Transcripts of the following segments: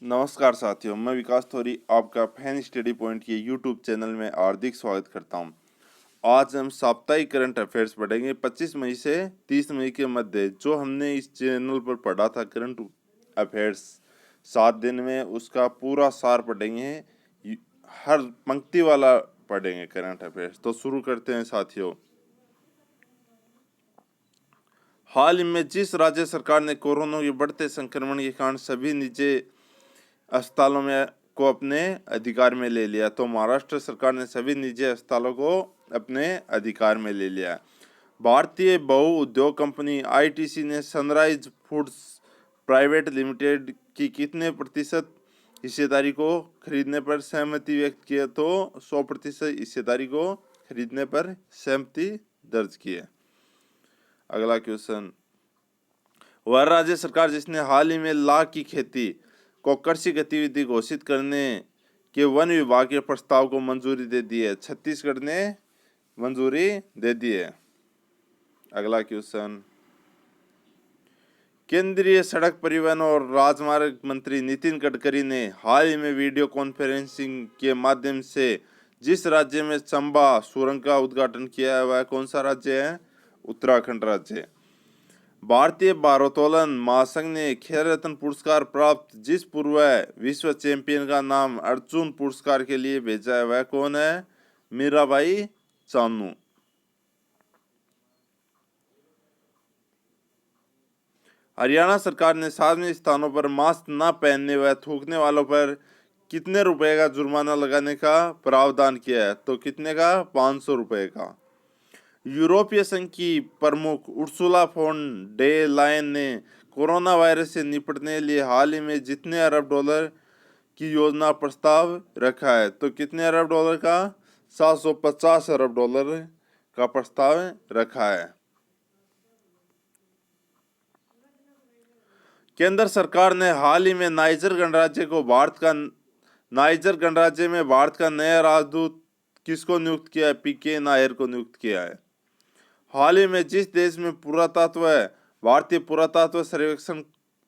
नमस्कार साथियों, मैं विकास थोरी आपका फैन स्टडी पॉइंट के यूट्यूब चैनल में हार्दिक स्वागत करता हूं। आज हम साप्ताहिक करंट अफेयर्स पढ़ेंगे 25 मई से 30 मई के मध्य। जो हमने इस चैनल पर पढ़ा था करंट अफेयर्स 7 दिन में, उसका पूरा सार पढ़ेंगे। हर पंक्ति वाला पढ़ेंगे करंट अफेयर्स। तो शुरू करते हैं साथियों। हाल ही में जिस राज्य सरकार ने कोरोना के बढ़ते संक्रमण के कारण सभी निजी अस्पतालों में को अपने अधिकार में ले लिया, तो महाराष्ट्र सरकार ने सभी निजी अस्पतालों को अपने अधिकार में ले लिया। भारतीय बहुउद्योग कंपनी आईटीसी ने सनराइज फूड्स प्राइवेट लिमिटेड की कितने प्रतिशत हिस्सेदारी को खरीदने पर सहमति व्यक्त की है? तो 100% हिस्सेदारी को खरीदने पर सहमति दर्ज की है। अगला क्वेश्चन, वह राज्य सरकार जिसने हाल ही में लाख की खेती को कृषि गतिविधि घोषित करने के वन विभाग के प्रस्ताव को मंजूरी दे दी है? छत्तीसगढ़ ने मंजूरी दे दी है। अगला क्वेश्चन, केंद्रीय सड़क परिवहन और राजमार्ग मंत्री नितिन गडकरी ने हाल ही में वीडियो कॉन्फ्रेंसिंग के माध्यम से जिस राज्य में चंबा सुरंग का उद्घाटन किया है, वह कौन सा राज्य है? उत्तराखंड राज्य। भारतीय भारोत्तोलन महासंघ ने खेल रत्न पुरस्कार प्राप्त जिस पूर्व विश्व चैंपियन का नाम अर्जुन पुरस्कार के लिए भेजा है, वह कौन है? मीराबाई चानू। हरियाणा सरकार ने सार्वजनिक स्थानों पर मास्क न पहनने व थूकने वालों पर कितने रुपए का जुर्माना लगाने का प्रावधान किया है? तो कितने का? 500 रुपए का। यूरोपीय संघ की प्रमुख उर्सुला फोन डे लायन ने कोरोना वायरस से निपटने के लिए हाल ही में जितने अरब डॉलर की योजना प्रस्ताव रखा है? तो कितने अरब डॉलर का? 750 अरब डॉलर का प्रस्ताव रखा है। केंद्र सरकार ने हाल ही में नाइजर गणराज्य में भारत का नया राजदूत किसको नियुक्त किया है? पीके नायर को नियुक्त किया है। हाल ही में जिस देश में भारतीय पुरातत्व सर्वेक्षण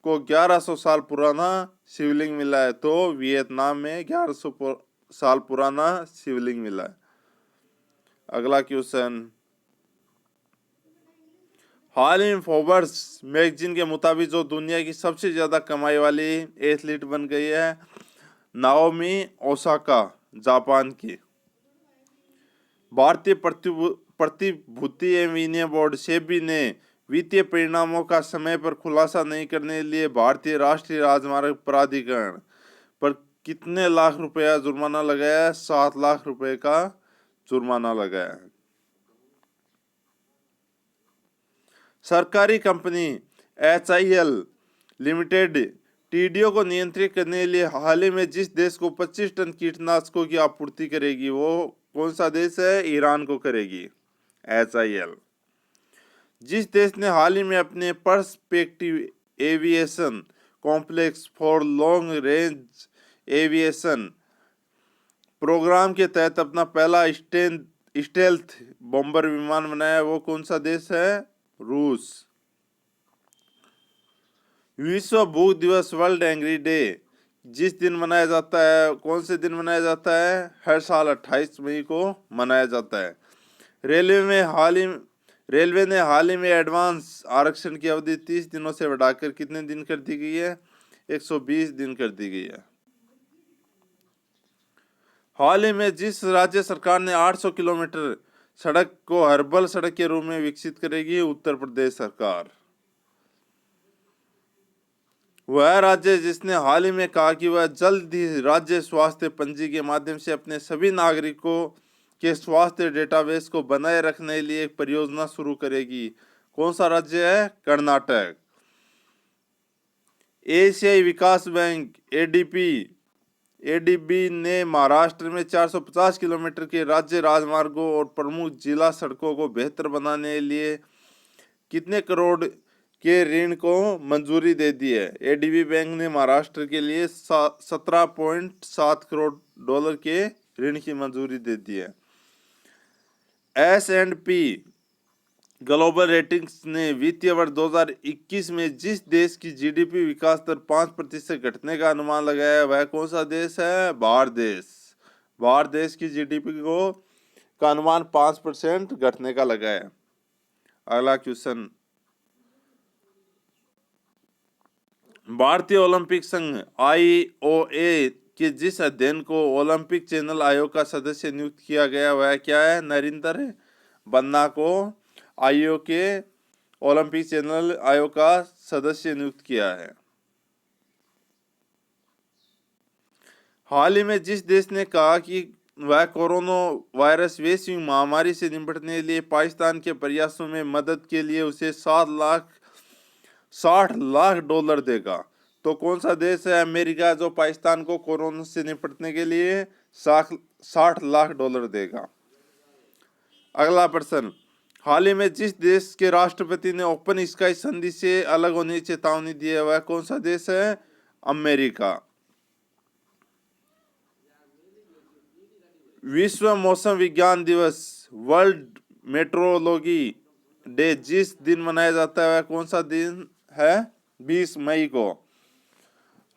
को 1100 साल पुराना शिवलिंग मिला है? तो वियतनाम में 1100 साल पुराना शिवलिंग मिला है। अगला क्वेश्चन, हाल ही में फोर्ब्स मैगजीन के मुताबिक जो दुनिया की सबसे ज्यादा कमाई वाली एथलीट बन गई है, नाओमी ओसाका, जापान की। भारतीय प्रतिभूति एवं विनिमय बोर्ड सेबी ने वित्तीय परिणामों का समय पर खुलासा नहीं करने के लिए भारतीय राष्ट्रीय राजमार्ग प्राधिकरण पर कितने लाख रुपया जुर्माना लगाया है? 7 लाख रुपए का जुर्माना लगाया है। सरकारी कंपनी HIL लिमिटेड टीडीओ को नियंत्रित करने के लिए हाल ही में जिस देश को 25 टन कीटनाशकों की आपूर्ति करेगी, वो कौन सा देश है? ईरान को करेगी HIL। जिस देश ने हाल ही में अपने perspective aviation complex for long range aviation programme के तहत अपना पहला स्टेल्थ बॉम्बर विमान बनाया, वो कौन सा देश है? रूस। विश्व भूख दिवस वर्ल्ड एंग्री डे जिस दिन मनाया जाता है, कौन से दिन मनाया जाता है? हर साल 28 मई को मनाया जाता है। रेलवे ने हाल ही में एडवांस आरक्षण की अवधि 30 दिनों से बढ़ाकर कितने दिन कर दी गई है? 120 दिन कर दी गई है। हाल ही में जिस राज्य सरकार ने 800 किलोमीटर सड़क को हर्बल सड़क के रूप में विकसित करेगी, उत्तर प्रदेश सरकार। वह राज्य जिसने हाल ही में कहा कि वह जल्द ही राज्य स्वास्थ्य पंजी के माध्यम से अपने सभी नागरिकों के स्वास्थ्य डेटाबेस को बनाए रखने के लिए एक परियोजना शुरू करेगी, कौन सा राज्य है? कर्नाटक। एशियाई विकास बैंक एडीबी ने महाराष्ट्र में 450 किलोमीटर के राज्य राजमार्गों और प्रमुख जिला सड़कों को बेहतर बनाने के लिए कितने करोड़ के ऋण को मंजूरी दे दी है? एडीबी बैंक ने महाराष्ट्र के लिए 17.7 करोड़ डॉलर के ऋण की मंजूरी दे दी है। S&P ग्लोबल रेटिंग्स ने वित्तीय वर्ष 2021 में जिस देश की जीडीपी विकास दर 5% घटने का अनुमान लगाया है वह कौन सा देश है? भारत देश। भारत देश की जीडीपी का अनुमान 5% घटने का लगाया है। अगला क्वेश्चन, भारतीय ओलंपिक संघ IOA के जिस अध्ययन को ओलंपिक चैनल आयोग का सदस्य नियुक्त किया गया वह क्या है? नरेंद्र बन्ना को आयोग के ओलंपिक चैनल आयोग का सदस्य नियुक्त किया है। हाल ही में जिस देश ने कहा कि वह कोरोना वायरस वैश्विक महामारी से निपटने के लिए पाकिस्तान के प्रयासों में मदद के लिए उसे 60 लाख डॉलर देगा, तो कौन सा देश है? अमेरिका, जो पाकिस्तान को कोरोना से निपटने के लिए 60 लाख डॉलर देगा। अगला प्रश्न, हाल ही में जिस देश के राष्ट्रपति ने ओपन स्काई संधि से अलग होने की चेतावनी दी है वह कौन सा देश है? अमेरिका। विश्व मौसम विज्ञान दिवस, वर्ल्ड मेट्रोलॉजी डे जिस दिन मनाया जाता है वह कौन सा दिन है? 20 मई को।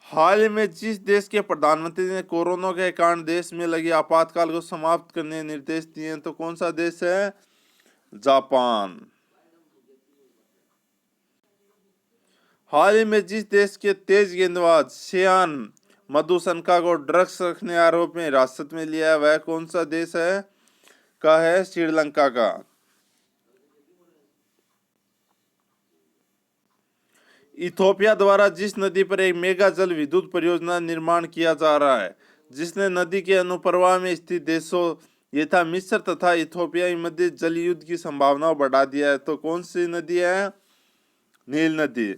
हाल ही में जिस देश के प्रधानमंत्री ने कोरोना के कारण देश में लगी आपातकाल को समाप्त करने के निर्देश दिए हैं, तो कौन सा देश है? जापान। हाल ही में जिस देश के तेज गेंदबाज शेयान मधुसनका को ड्रग्स रखने आरोप में हिरासत में लिया है वह कौन सा देश है? श्रीलंका का। इथोपिया द्वारा जिस नदी पर एक मेगा जल विद्युत परियोजना निर्माण किया जा रहा है जिसने नदी के अनुप्रवाह में स्थित देशों यथा मिस्र तथा इथोपिया के मध्य जल युद्ध की संभावना बढ़ा दिया है, तो कौन सी नदी है? नील नदी।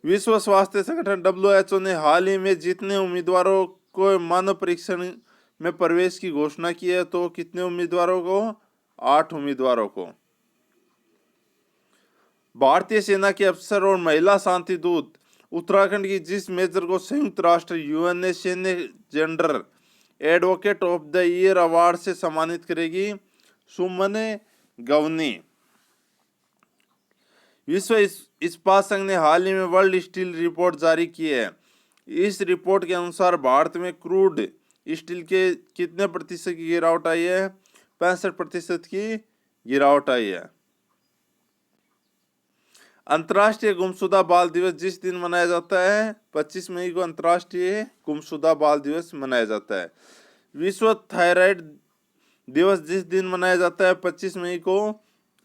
विश्व स्वास्थ्य संगठन WHO ने हाल ही में जितने उम्मीदवारों को मानव परीक्षण में प्रवेश की घोषणा की है, तो कितने उम्मीदवारों को? 8 उम्मीदवारों को। भारतीय सेना के अफसर और महिला शांति दूत उत्तराखंड की जिस मेजर को संयुक्त राष्ट्र UN ने सैन्य gender advocate of the year award से सम्मानित करेगी? सुमन गवनी। विश्व इस्पात संघ ने हाल ही में वर्ल्ड स्टील रिपोर्ट जारी की है। इस रिपोर्ट के अनुसार भारत में क्रूड स्टील के कितने प्रतिशत की गिरावट आई है? 65% की गिरावट आई है। अंतर्राष्ट्रीय गुमशुदा बाल दिवस जिस दिन मनाया जाता है 25 मई को अंतर्राष्ट्रीय गुमशुदा बाल दिवस मनाया जाता है। विश्व थायराइड दिवस जिस दिन मनाया जाता है 25 मई को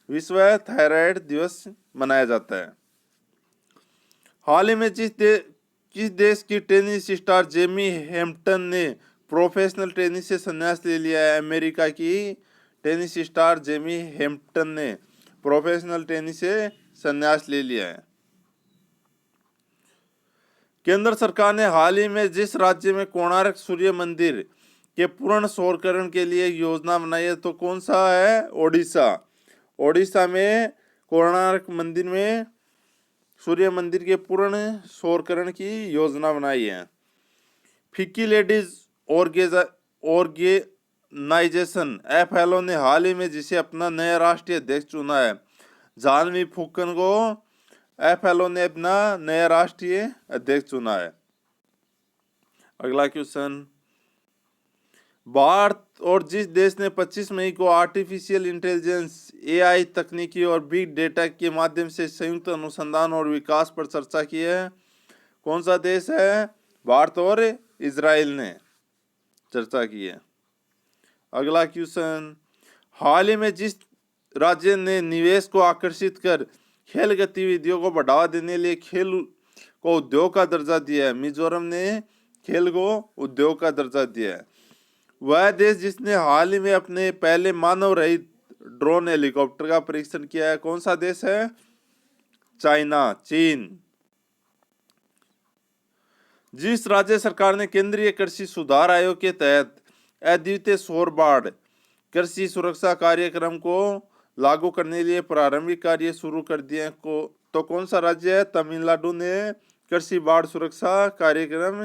विश्व थायराइड दिवस मनाया जाता है। हाल ही में किस देश की टेनिस स्टार जेमी हैम्पटन ने प्रोफेशनल टेनिस से संन्यास ले लिया है? अमेरिका की टेनिस स्टार जेमी हैम्पटन ने प्रोफेशनल टेनिस से संन्यास ले लिया है। केंद्र सरकार ने हाल ही में जिस राज्य में कोणार्क सूर्य मंदिर के पूर्ण सौरकरण के लिए योजना बनाई है, तो कौन सा है? ओडिशा। ओडिशा में कोणार्क मंदिर में सूर्य मंदिर के पूर्ण सौरकरण की योजना बनाई है। फिक्की लेडीज ऑर्गेनाइजेशन FLO ने हाल ही में जिसे अपना नया राष्ट्रीय अध्यक्ष चुना है, जानवी फुक्कन को FLO ने अपना नया राष्ट्रीय अध्यक्ष चुना है। अगला क्वेश्चन, भारत और जिस देश ने 25 मई को आर्टिफिशियल इंटेलिजेंस AI तकनीकी और बिग डेटा के माध्यम से संयुक्त अनुसंधान और विकास पर चर्चा की है, कौन सा देश है? भारत और इजराइल ने चर्चा की है। अगला क्वेश्चन, हाल ही में जिस राज्य ने निवेश को आकर्षित कर खेल गतिविधियों को बढ़ावा देने के लिए खेल को उद्योग का दर्जा दिया है, मिजोरम ने खेल को उद्योग का दर्जा दिया है। वह देश जिसने हाल ही में अपने पहले मानव रहित ड्रोन हेलीकॉप्टर का परीक्षण किया है, कौन सा देश है? चाइना, चीन। जिस राज्य सरकार ने केंद्रीय कृषि सुधार आयोग के तहत अद्वितीय सौर बाढ़ कृषि सुरक्षा कार्यक्रम को लागू करने के लिए प्रारंभिक कार्य शुरू कर दिए हैं, तो कौन सा राज्य है? तमिलनाडु ने कृषि बाढ़ सुरक्षा कार्यक्रम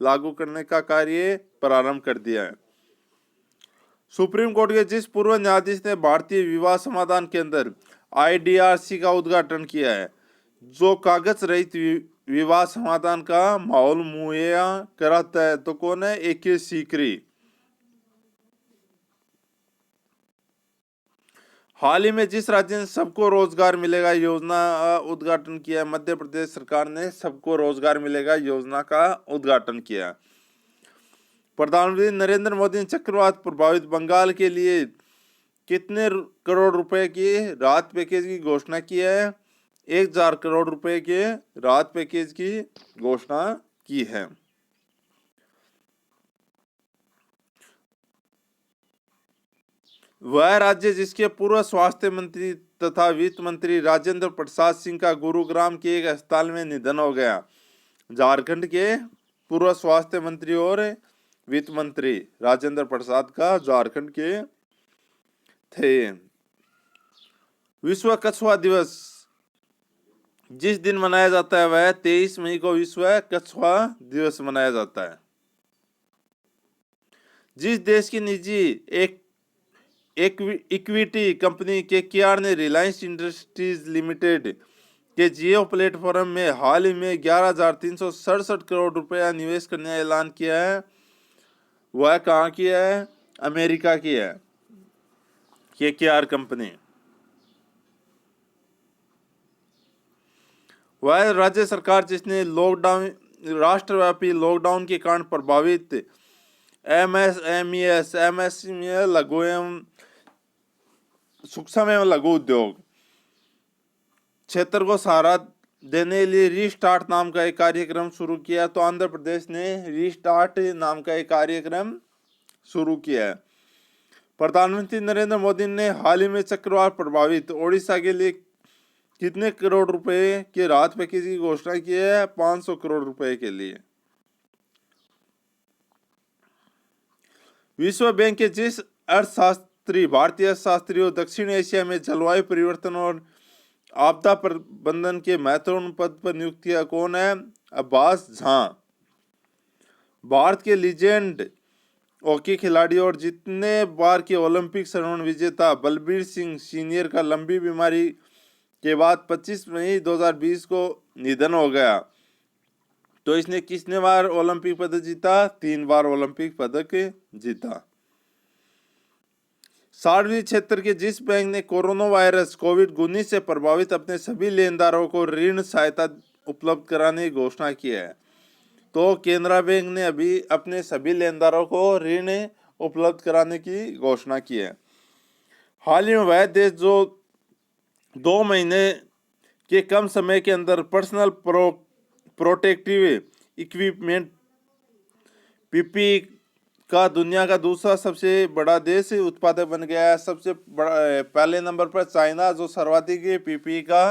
लागू करने का कार्य प्रारंभ कर दिया है। सुप्रीम कोर्ट के जिस पूर्व न्यायाधीश ने भारतीय विवाह समाधान केंद्र IDRC का उद्घाटन किया है, जो कागज रहित विवाह समाधान का माहौल मुहैया कराता है, तो कौन है? AK सीकरी। हाल ही में जिस राज्य ने सबको रोजगार मिलेगा योजना उद्घाटन किया है, मध्य प्रदेश सरकार ने सबको रोजगार मिलेगा योजना का उद्घाटन किया। प्रधानमंत्री नरेंद्र मोदी ने चक्रवात प्रभावित बंगाल के लिए कितने करोड़ रुपए की राहत पैकेज की घोषणा की है? 1000 करोड़ रुपए के राहत पैकेज की घोषणा की है। वह राज्य जिसके पूर्व स्वास्थ्य मंत्री तथा वित्त मंत्री राजेंद्र प्रसाद सिंह का गुरुग्राम के एक अस्पताल में निधन हो गया। झारखंड के पूर्व स्वास्थ्य मंत्री और वित्त मंत्री राजेंद्र प्रसाद का झारखंड के थे। विश्व कछुआ दिवस जिस दिन मनाया जाता है वह 23 मई को विश्व कछुआ दिवस मनाया जाता है। जिस देश की निजी इक्विटी कंपनी KKR ने रिलायंस इंडस्ट्रीज लिमिटेड के जियो प्लेटफॉर्म में हाल ही में 11,367 करोड़ रुपया निवेश करने का ऐलान किया है, वह कहाँ की है? अमेरिका की है KKR कंपनी। वह राज्य सरकार जिसने राष्ट्रव्यापी लॉकडाउन के कारण प्रभावित MSME लघु एवं सूक्ष्म एवं लघु उद्योग क्षेत्र को सहारा देने के लिए रीस्टार्ट नाम का एक कार्यक्रम शुरू किया। तो आंध्र प्रदेश ने रीस्टार्ट नाम का एक कार्यक्रम शुरू किया है। प्रधानमंत्री नरेंद्र मोदी ने हाल ही में चक्रवात प्रभावित ओडिशा के लिए कितने करोड़ रुपए के राहत पैकेज की घोषणा की है? 500 करोड़ रुपए के लिए। विश्व बैंक के जिस अर्थशास्त्री भारतीय अर्थशास्त्री और दक्षिण एशिया में जलवायु परिवर्तन और आपदा प्रबंधन के महत्वपूर्ण पद पर नियुक्त किया कौन है? अब्बास झा। भारत के लीजेंड हॉकी खिलाड़ी और जितने बार के ओलंपिक स्वर्ण विजेता बलबीर सिंह सीनियर का लंबी बीमारी के बाद 25 मई 2020 को निधन हो गया। तो इसने कितने बार ओलंपिक पदक जीता? 3 बार ओलंपिक पदक जीता। सार्वजनिक क्षेत्र के जिस बैंक ने कोरोना वायरस कोविड-19 से प्रभावित अपने सभी लेनदारों को ऋण सहायता उपलब्ध कराने की घोषणा की है? तो केनरा बैंक ने अभी अपने सभी लेनदारों को ऋण उपलब्ध कराने की घोषणा की है। हाल ही में वह देश जो 2 महीने के कम समय के अंदर पर्सनल प्रोटेक्टिव इक्विपमेंट PPE का दुनिया का दूसरा सबसे बड़ा देश उत्पादक बन गया है। सबसे बड़ा पहले नंबर पर चाइना जो सर्वाधिक PPE का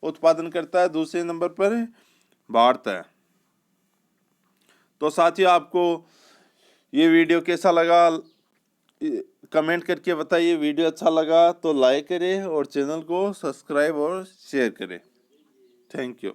उत्पादन करता है, दूसरे नंबर पर भारत है। तो साथियों, आपको ये वीडियो कैसा लगा कमेंट करके बताइए। वीडियो अच्छा लगा तो लाइक करें और चैनल को सब्सक्राइब और शेयर करें। Thank you.